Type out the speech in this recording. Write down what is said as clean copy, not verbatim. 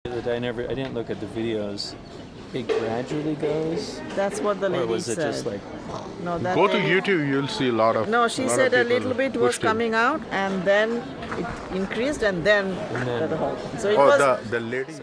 I didn't look at the videos. It gradually goes. That's what the lady Or was said. it just like? No, that Go to lady- YouTube, you'll see a lot of. No, she lot said of a people little bit was pushed in. coming out, and then it increased, and then the whole. So it Oh, was. the lady.